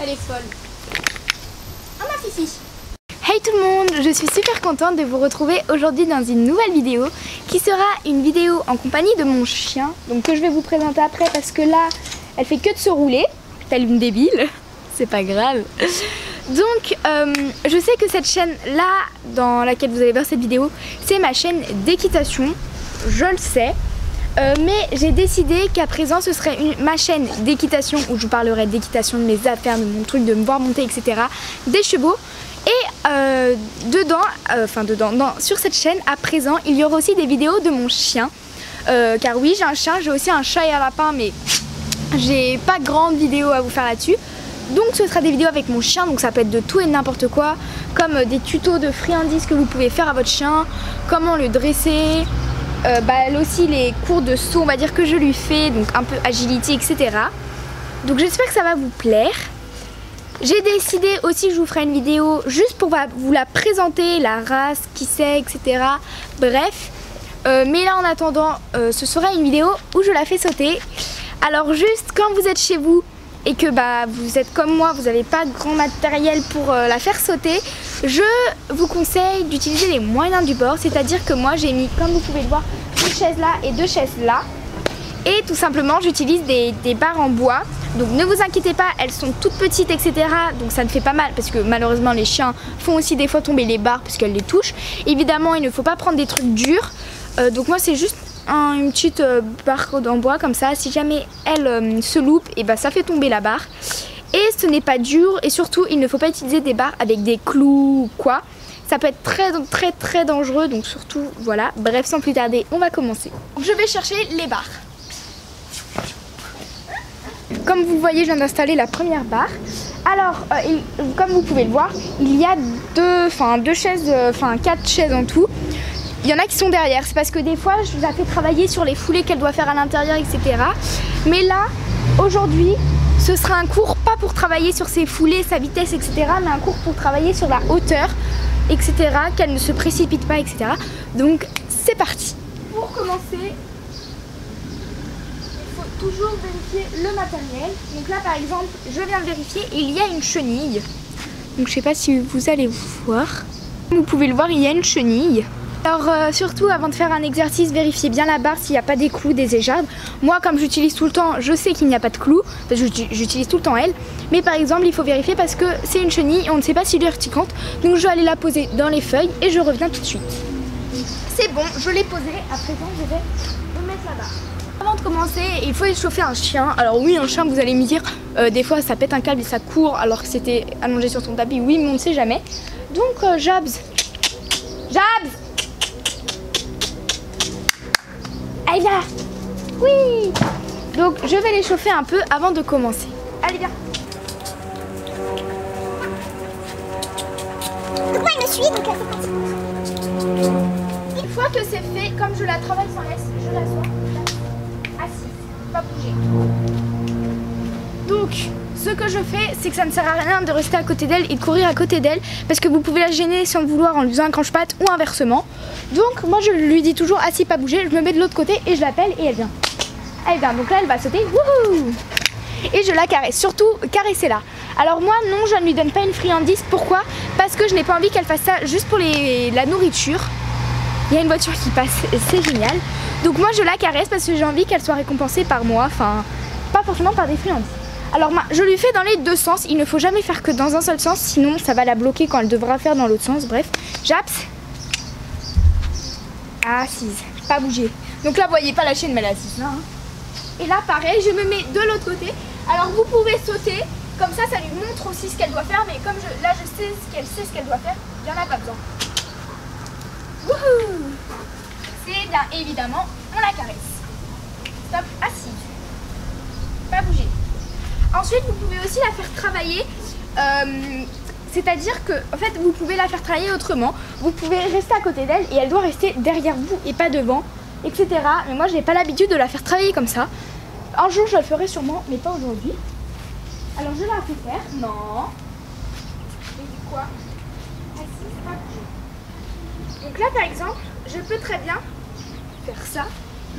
Elle est folle. Ah ma fifi. Hey tout le monde, je suis super contente de vous retrouver aujourd'hui dans une nouvelle vidéo qui sera une vidéo en compagnie de mon chien, donc que je vais vous présenter après parce que là, elle fait que de se rouler, telle une débile, c'est pas grave. Donc, je sais que cette chaîne-là, dans laquelle vous allez voir cette vidéo, c'est ma chaîne d'équitation, je le sais. Mais j'ai décidé qu'à présent ce serait ma chaîne d'équitation où je vous parlerai d'équitation, de mes affaires, de mon truc, de me voir monter, etc. Des chevaux. Et sur cette chaîne, à présent, il y aura aussi des vidéos de mon chien. Car oui, j'ai un chien, j'ai aussi un chat et un lapin, mais j'ai pas grande vidéo à vous faire là-dessus. Donc ce sera des vidéos avec mon chien, donc ça peut être de tout et n'importe quoi, comme des tutos de friandises que vous pouvez faire à votre chien, comment le dresser, elle aussi les cours de saut, on va dire que je lui fais, donc un peu agility, etc. Donc j'espère que ça va vous plaire. J'ai décidé aussi que je vous ferai une vidéo juste pour vous la présenter, la race, qui c'est, etc. Bref, mais là en attendant, ce sera une vidéo où je la fais sauter. Alors juste quand vous êtes chez vous et que vous êtes comme moi, vous n'avez pas de grand matériel pour la faire sauter, je vous conseille d'utiliser les moyens du bord, c'est-à-dire que moi j'ai mis, comme vous pouvez le voir, une chaise là et deux chaises là. Et tout simplement j'utilise des barres en bois, donc ne vous inquiétez pas, elles sont toutes petites, etc. Donc ça ne fait pas mal parce que malheureusement les chiens font aussi des fois tomber les barres parce qu'elles les touchent. Évidemment il ne faut pas prendre des trucs durs, donc moi c'est juste une petite barre en bois comme ça, si jamais elle se loupe, et ça fait tomber la barre. Et ce n'est pas dur, et surtout il ne faut pas utiliser des barres avec des clous ou quoi. Ça peut être très dangereux, donc surtout voilà. Bref, sans plus tarder, on va commencer. Je vais chercher les barres. Comme vous voyez, je viens d'installer la première barre. Alors, comme vous pouvez le voir, il y a quatre chaises en tout. Il y en a qui sont derrière, c'est parce que des fois je vous ai fait travailler sur les foulées qu'elle doit faire à l'intérieur, etc. Mais là, aujourd'hui, ce sera un cours pas pour travailler sur ses foulées, sa vitesse, etc. Mais un cours pour travailler sur la hauteur, etc. Qu'elle ne se précipite pas, etc. Donc c'est parti. Pour commencer, il faut toujours vérifier le matériel. Donc là par exemple, je viens de vérifier, il y a une chenille. Donc je sais pas si vous allez voir. Comme vous pouvez le voir, il y a une chenille. Alors surtout avant de faire un exercice, vérifiez bien la barre s'il n'y a pas des clous, des échardes. Moi comme j'utilise tout le temps, je sais qu'il n'y a pas de clous, parce que j'utilise tout le temps elle. Mais par exemple il faut vérifier parce que c'est une chenille et on ne sait pas s'il est urticante. Donc je vais aller la poser dans les feuilles et je reviens tout de suite. C'est bon, je l'ai posée, à présent je vais remettre la barre. Avant de commencer, il faut échauffer un chien. Alors oui, un chien, vous allez me dire, des fois ça pète un câble et ça court alors que c'était allongé sur son tapis. Oui, mais on ne sait jamais. Donc Jabs, allez viens. Oui. Donc je vais l'échauffer un peu avant de commencer. Allez viens. Donc moi elle me suit, donc c'est parti. Une fois que c'est fait, comme je la travaille sans laisse, je l'assois assise, pas bouger. Donc ce que je fais, c'est que ça ne sert à rien de rester à côté d'elle et de courir à côté d'elle parce que vous pouvez la gêner sans le vouloir en lui faisant un cranche-patte ou inversement. Donc moi je lui dis toujours assis, pas bouger, je me mets de l'autre côté et je l'appelle et elle vient. Elle vient, donc là elle va sauter, wouhou! Et je la caresse, surtout caressez-la. Alors moi non, je ne lui donne pas une friandise, pourquoi? Parce que je n'ai pas envie qu'elle fasse ça juste pour la nourriture. Il y a une voiture qui passe, c'est génial. Donc moi je la caresse parce que j'ai envie qu'elle soit récompensée par moi, enfin pas forcément par des friandises. Alors je lui fais dans les deux sens, il ne faut jamais faire que dans un seul sens, sinon ça va la bloquer quand elle devra faire dans l'autre sens. Bref, Japs, assise, pas bouger. Donc là vous voyez pas la chaîne mais elle est assise là. Hein. Et là pareil, je me mets de l'autre côté. Alors vous pouvez sauter, comme ça lui montre aussi ce qu'elle doit faire, mais comme là je sais ce qu'elle doit faire, il n'y en a pas besoin. Wouhou! C'est bien évidemment, on la caresse. Stop, assise, pas bouger. Ensuite, vous pouvez aussi la faire travailler, c'est-à-dire que en fait, vous pouvez la faire travailler autrement. Vous pouvez rester à côté d'elle et elle doit rester derrière vous et pas devant, etc. Mais moi, je n'ai pas l'habitude de la faire travailler comme ça. Un jour, je le ferai sûrement, mais pas aujourd'hui. Alors, je la fais faire. Non. Et du quoi? Assise, pas bouger. Donc là, par exemple, je peux très bien faire ça.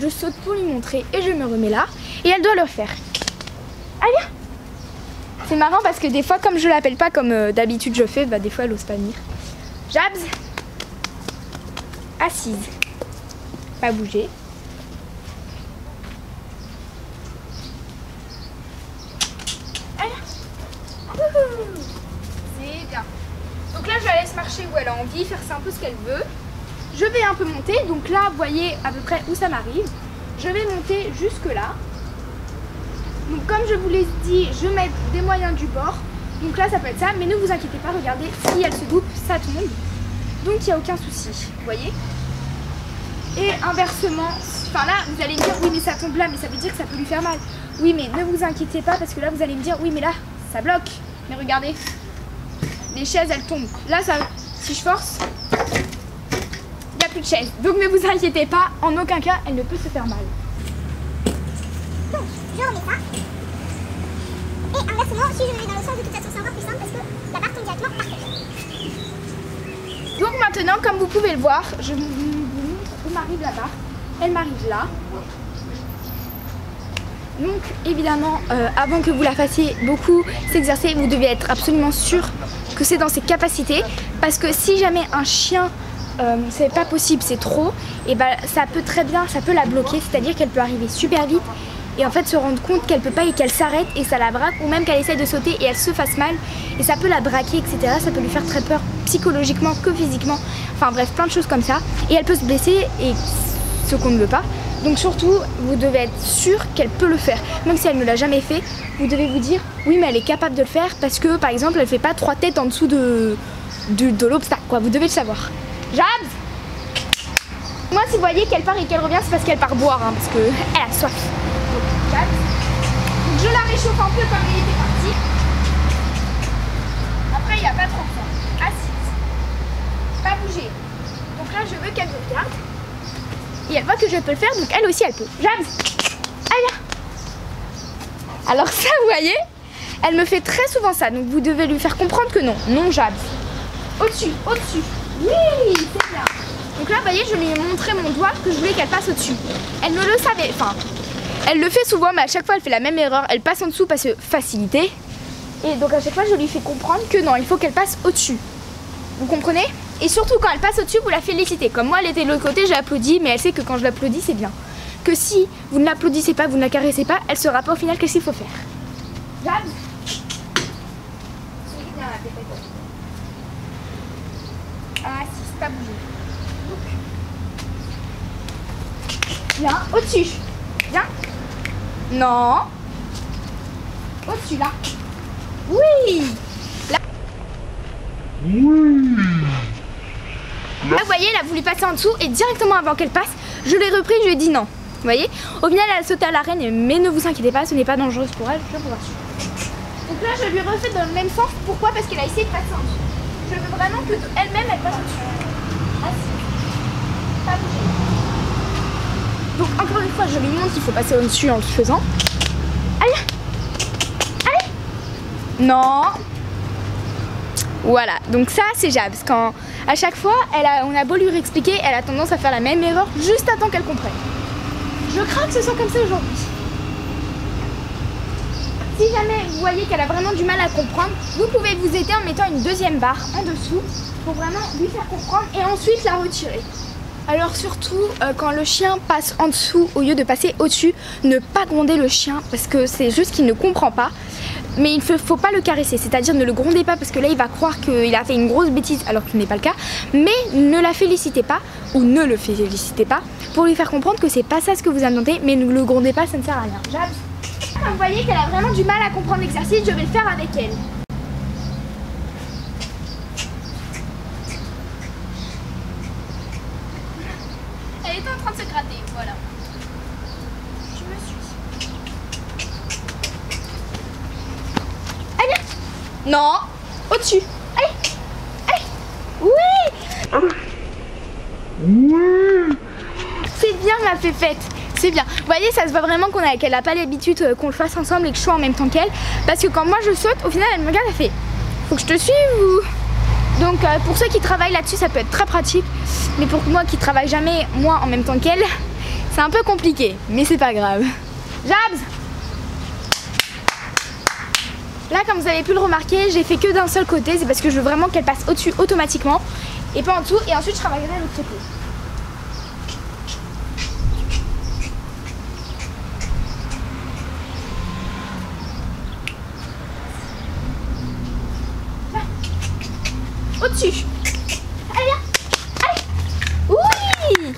Je saute pour lui montrer et je me remets là. Et elle doit le faire. Allez, viens. C'est marrant parce que des fois, comme je l'appelle pas comme d'habitude je fais, bah des fois elle ose pas venir. Jabs, assise, pas bouger. C'est bien. Donc là je la laisse marcher où elle a envie, faire ça un peu ce qu'elle veut. Je vais un peu monter, donc là vous voyez à peu près où ça m'arrive. Je vais monter jusque là. Donc comme je vous l'ai dit, je mets des moyens du bord. Donc là ça peut être ça, mais ne vous inquiétez pas, regardez, si elle se double, ça tombe. Donc il n'y a aucun souci, vous voyez. Et inversement, enfin là vous allez me dire oui mais ça tombe là, mais ça veut dire que ça peut lui faire mal. Oui mais ne vous inquiétez pas parce que là vous allez me dire oui mais là ça bloque. Mais regardez, les chaises elles tombent. Là ça, si je force, il n'y a plus de chaise. Donc ne vous inquiétez pas, en aucun cas elle ne peut se faire mal. Donc je remets ça. Et inversement, si je le mets dans le sens, de toute façon c'est encore plus simple parce que la barre tombe directement par terre. Donc maintenant, comme vous pouvez le voir, je vous montre où m'arrive la barre. Elle m'arrive là. Donc évidemment, avant que vous la fassiez beaucoup s'exercer, vous devez être absolument sûr que c'est dans ses capacités. Parce que si jamais un chien, c'est pas possible, c'est trop, et ben ça peut très bien, ça peut la bloquer. C'est-à-dire qu'elle peut arriver super vite et en fait se rendre compte qu'elle peut pas et qu'elle s'arrête et ça la braque, ou même qu'elle essaye de sauter et elle se fasse mal et ça peut la braquer, etc. Ça peut lui faire très peur psychologiquement que physiquement, enfin bref, plein de choses comme ça, et elle peut se blesser, et ce qu'on ne veut pas. Donc surtout vous devez être sûr qu'elle peut le faire, même si elle ne l'a jamais fait. Vous devez vous dire oui mais elle est capable de le faire parce que par exemple elle fait pas 3 têtes en dessous de l'obstacle quoi, vous devez le savoir. Jabs, moi si vous voyez qu'elle part et qu'elle revient, c'est parce qu'elle part boire, hein, parce qu'elle a soif. Donc je la réchauffe un peu comme elle était partie. Après il n'y a pas trop de temps. Assise, pas bouger. Donc là je veux qu'elle me regarde. Et elle voit que je peux le faire, donc elle aussi elle peut. Jabs, allez viens. Alors ça vous voyez, elle me fait très souvent ça, donc vous devez lui faire comprendre que non. Non Jabs. Au-dessus, au-dessus. Oui, c'est bien. Donc là vous voyez, je lui ai montré mon doigt que je voulais qu'elle passe au-dessus. Elle ne le savait, enfin, elle le fait souvent, mais à chaque fois elle fait la même erreur. Elle passe en dessous parce que facilité. Et donc à chaque fois je lui fais comprendre que non, il faut qu'elle passe au-dessus. Vous comprenez? Et surtout quand elle passe au-dessus, vous la félicitez. Comme moi, elle était de l'autre côté, j'ai applaudi, mais elle sait que quand je l'applaudis, c'est bien. Que si vous ne l'applaudissez pas, vous ne la caressez pas, elle ne saura pas au final qu'est-ce qu'il faut faire. Jabs, souris bien la pépette. Ah si, c'est pas bougé. Viens, au-dessus. Viens. Non. Au-dessus, là. Oui. Là. Oui. Là, vous voyez, elle a voulu passer en dessous et directement avant qu'elle passe, je l'ai repris, je lui ai dit non. Vous voyez? Au final, elle a sauté à l'arène, mais ne vous inquiétez pas, ce n'est pas dangereux pour elle, je vous rassure. Donc là, je lui refais dans le même sens. Pourquoi? Parce qu'elle a essayé de passer en dessous. Je veux vraiment que elle-même, elle passe au-dessus. Assise. Pas bouger. Donc encore une fois, je lui montre qu'il faut passer au-dessus en le faisant. Allez. Allez. Non. Voilà, donc ça c'est Jabs. Quand à chaque fois, on a beau lui réexpliquer, elle a tendance à faire la même erreur juste à temps qu'elle comprenne. Je crains que ce soit comme ça aujourd'hui. Si jamais vous voyez qu'elle a vraiment du mal à comprendre, vous pouvez vous aider en mettant une deuxième barre en dessous pour vraiment lui faire comprendre et ensuite la retirer. Alors surtout, quand le chien passe en dessous au lieu de passer au-dessus, ne pas gronder le chien parce que c'est juste qu'il ne comprend pas. Mais il ne faut pas le caresser, c'est-à-dire ne le grondez pas parce que là il va croire qu'il a fait une grosse bêtise alors que ce n'est pas le cas. Mais ne la félicitez pas ou ne le félicitez pas pour lui faire comprendre que c'est pas ça ce que vous attendez, mais ne le grondez pas, ça ne sert à rien. Jabs, comme vous voyez qu'elle a vraiment du mal à comprendre l'exercice, je vais le faire avec elle. Elle est en train de se gratter, voilà. Je me suis. Allez. Non. Au-dessus. Allez. Allez. Oui. Oui. C'est bien ma pépette. C'est bien. Vous voyez, ça se voit vraiment qu'elle n'a pas l'habitude qu'on le fasse ensemble et que je sois en même temps qu'elle. Parce que quand moi je saute, au final elle me regarde, elle fait faut que je te suive ou... Donc pour ceux qui travaillent là-dessus, ça peut être très pratique. Mais pour moi qui travaille jamais, moi en même temps qu'elle, c'est un peu compliqué. Mais c'est pas grave. Jabs. Là, comme vous avez pu le remarquer, j'ai fait que d'un seul côté. C'est parce que je veux vraiment qu'elle passe au-dessus automatiquement et pas en dessous. Et ensuite, je travaillerai de l'autre côté. Au-dessus. Allez, viens. Allez. Oui.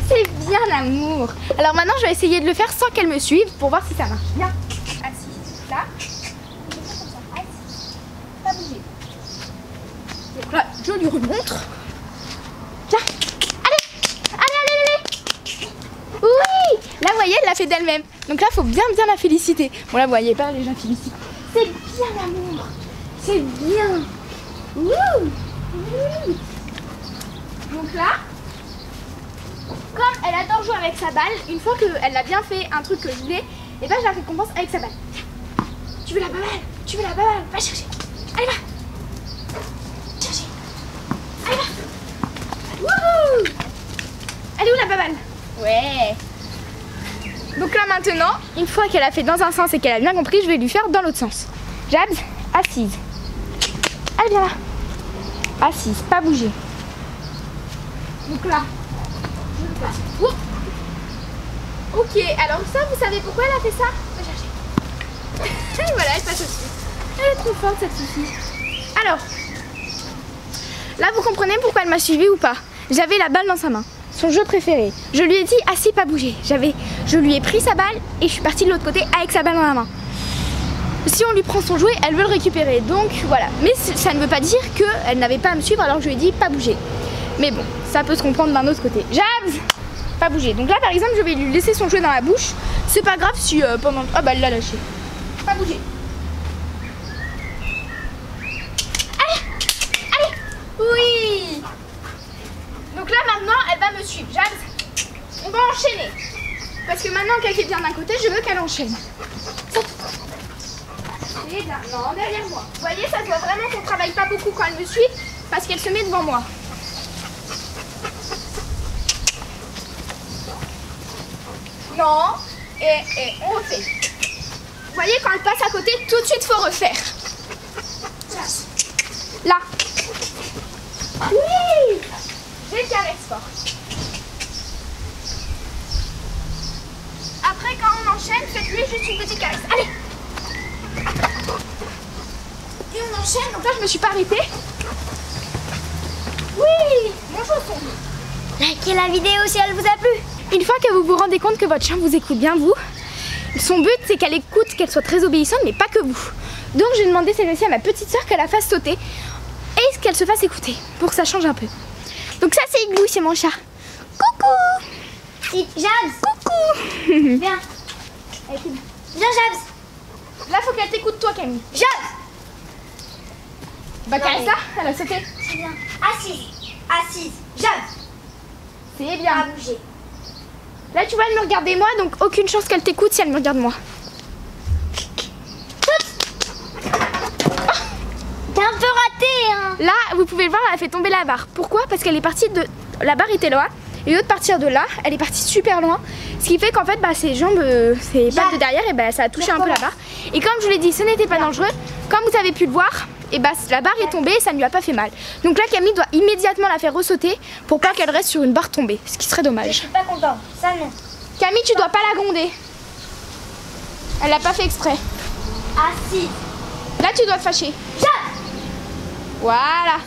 C'est bien l'amour. Alors maintenant, je vais essayer de le faire sans qu'elle me suive pour voir si ça marche bien. Assise là. Assise. Pas bouger. Donc là, je lui remontre. Viens. Allez. Allez. Oui. Là, vous voyez, elle l'a fait d'elle-même. Donc là, il faut bien la féliciter. Bon, là, vous voyez pas, les gens félicitent. C'est bien l'amour. C'est bien. Wouh. Donc là, comme elle adore jouer avec sa balle, une fois qu'elle a bien fait un truc que je voulais, et ben je la récompense avec sa balle. Tu veux la balle? Tu veux la balle? Va chercher. Allez, va. Chercher. Allez, va. Wouhou. Elle est où la balle? Ouais. Donc là maintenant, une fois qu'elle a fait dans un sens et qu'elle a bien compris, je vais lui faire dans l'autre sens. Jabs, assise. Allez, viens là. Assise, pas bouger. Donc là, je le place. Oh. Ok, alors ça, vous savez pourquoi elle a fait ça? Va chercher. Et voilà, elle passe au-dessus. Elle est trop forte, cette fille. Alors, là, vous comprenez pourquoi elle m'a suivi ou pas? J'avais la balle dans sa main, son jeu préféré. Je lui ai dit, assis, pas bouger. Je lui ai pris sa balle et je suis partie de l'autre côté avec sa balle dans la main. Si on lui prend son jouet, elle veut le récupérer. Donc voilà. Mais ça ne veut pas dire qu'elle n'avait pas à me suivre alors que je lui ai dit pas bouger. Mais bon, ça peut se comprendre d'un autre côté. Jabs, pas bouger. Donc là par exemple, je vais lui laisser son jouet dans la bouche. C'est pas grave si pendant... Ah bah elle l'a lâché. Pas bouger. Allez. Allez. Oui. Donc là maintenant, elle va me suivre. Jabs, on va enchaîner. Parce que maintenant qu'elle est bien d'un côté, je veux qu'elle enchaîne. Et là, non, derrière moi. Vous voyez, ça se voit vraiment qu'on travaille pas beaucoup quand elle me suit parce qu'elle se met devant moi. Non, et on refait. Vous voyez, quand elle passe à côté, tout de suite, faut refaire. Là. Oui. J'ai le caresse fort. Après, quand on enchaîne, faites-lui juste une petite caresse. Allez. Et on enchaîne, donc là je me suis pas arrêtée. Oui, mon chausson. Likez la vidéo si elle vous a plu. Une fois que vous vous rendez compte que votre chien vous écoute bien, vous, son but c'est qu'elle écoute, qu'elle soit très obéissante, mais pas que vous. Donc j'ai demandé cette fois-ci à ma petite soeur qu'elle la fasse sauter et qu'elle se fasse écouter pour que ça change un peu. Donc ça c'est Igloo, c'est mon chat. Coucou. Jabs. Coucou. Viens. Viens Jabs. Là faut qu'elle t'écoute toi Camille. Jabs. Bah caresse ça, elle a sauté. C'est bien. Assise. Assise. Jabs. C'est bien. Pas bouger. Là tu vois elle me regardait moi, donc aucune chance qu'elle t'écoute si elle me regarde moi. T'es un peu raté hein. Là vous pouvez le voir, elle a fait tomber la barre. Pourquoi? Parce qu'elle est partie de... La barre était là. Et au lieu de partir de là, elle est partie super loin. Ce qui fait qu'en fait, bah, ses jambes, ses pattes de derrière, et bah, ça a touché un peu la barre. Et comme je vous l'ai dit, ce n'était pas dangereux. Comme vous avez pu le voir, et bah, la barre est tombée et ça ne lui a pas fait mal. Donc là, Camille doit immédiatement la faire ressauter pour pas qu'elle reste sur une barre tombée. Ce qui serait Je dommage. suis pas content. Ça non. Camille, tu dois pas la gronder. Elle l'a pas fait exprès. Assise. Là, tu dois te fâcher. Jabs. Voilà.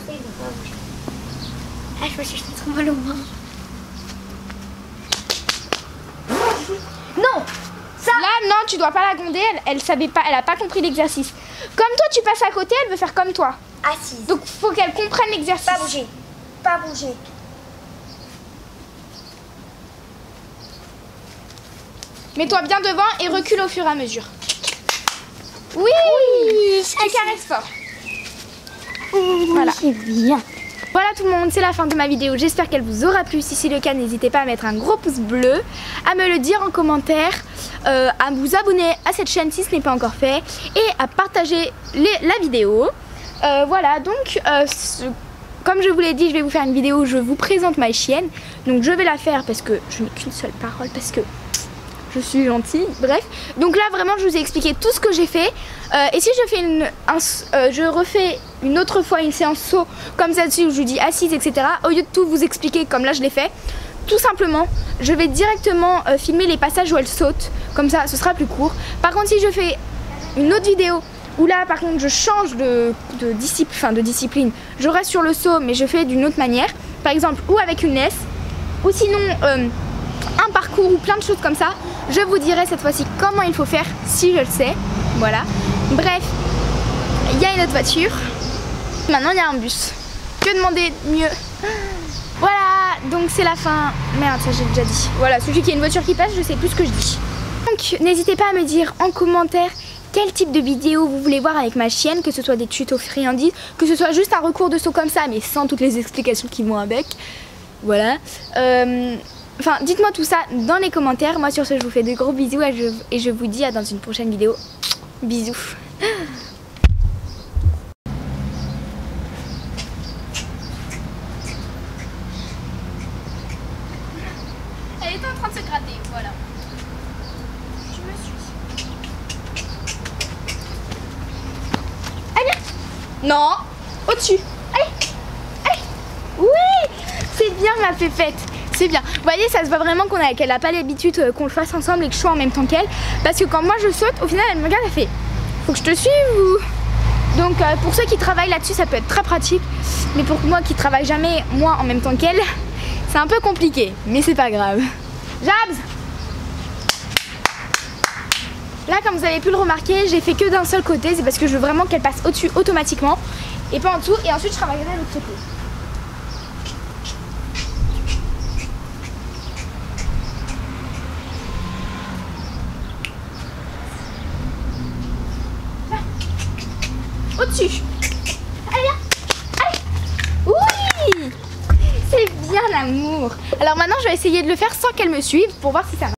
Ah, je me suis fait trop mal au bras. Non. Ça. Là, non, tu dois pas la gronder. Elle savait pas, elle a pas compris l'exercice. Comme toi, tu passes à côté, elle veut faire comme toi. Assise. Donc, faut qu'elle comprenne l'exercice. Pas bouger. Pas bouger. Mets-toi bien devant et recule au fur et à mesure. Oui, tu caresses fort. Voilà. C'est bien. Voilà tout le monde, c'est la fin de ma vidéo. J'espère qu'elle vous aura plu. Si c'est le cas, n'hésitez pas à mettre un gros pouce bleu, à me le dire en commentaire, à vous abonner à cette chaîne si ce n'est pas encore fait et à partager la vidéo. Voilà, donc comme je vous l'ai dit, je vais vous faire une vidéo où je vous présente ma chienne. Donc je vais la faire parce que je n'ai qu'une seule parole, parce que je suis gentille, bref. Donc là vraiment je vous ai expliqué tout ce que j'ai fait. Et si je fais je refais une autre fois une séance saut comme celle-ci où je vous dis assise, etc. Au lieu de tout vous expliquer comme là je l'ai fait, tout simplement je vais directement filmer les passages où elle saute. Comme ça ce sera plus court. Par contre si je fais une autre vidéo où là par contre je change de discipline, je reste sur le saut mais je fais d'une autre manière. Par exemple ou avec une laisse, ou sinon un parcours ou plein de choses comme ça. Je vous dirai cette fois-ci comment il faut faire si je le sais. Voilà. Bref, il y a une autre voiture. Maintenant il y a un bus. Que demander de mieux? Voilà, donc c'est la fin. Merde, ça j'ai déjà dit. Voilà, celui qui a une voiture qui passe, je sais plus ce que je dis. Donc n'hésitez pas à me dire en commentaire quel type de vidéo vous voulez voir avec ma chienne, que ce soit des tutos friandises, que ce soit juste un recours de saut comme ça, mais sans toutes les explications qui vont avec. Voilà. Enfin, dites-moi tout ça dans les commentaires. Moi sur ce, je vous fais de gros bisous et je vous dis à dans une prochaine vidéo. Bisous. Elle était en train de se gratter, voilà. Je me suis... Allez. Non. Au-dessus. Allez. Allez. Oui. C'est bien ma pépette. C'est bien. Vous voyez, ça se voit vraiment qu'elle n'a pas l'habitude qu'on le fasse ensemble et que je sois en même temps qu'elle. Parce que quand moi je saute, au final elle me regarde, elle fait faut que je te suive ou... Donc pour ceux qui travaillent là-dessus, ça peut être très pratique. Mais pour moi qui travaille jamais moi en même temps qu'elle, c'est un peu compliqué. Mais c'est pas grave. Jabs! Là, comme vous avez pu le remarquer, j'ai fait que d'un seul côté. C'est parce que je veux vraiment qu'elle passe au-dessus automatiquement et pas en dessous. Et ensuite je travaillerai de l'autre côté. Au-dessus. Allez, viens. Allez. Oui. C'est bien l'amour. Alors maintenant, je vais essayer de le faire sans qu'elle me suive pour voir si ça va.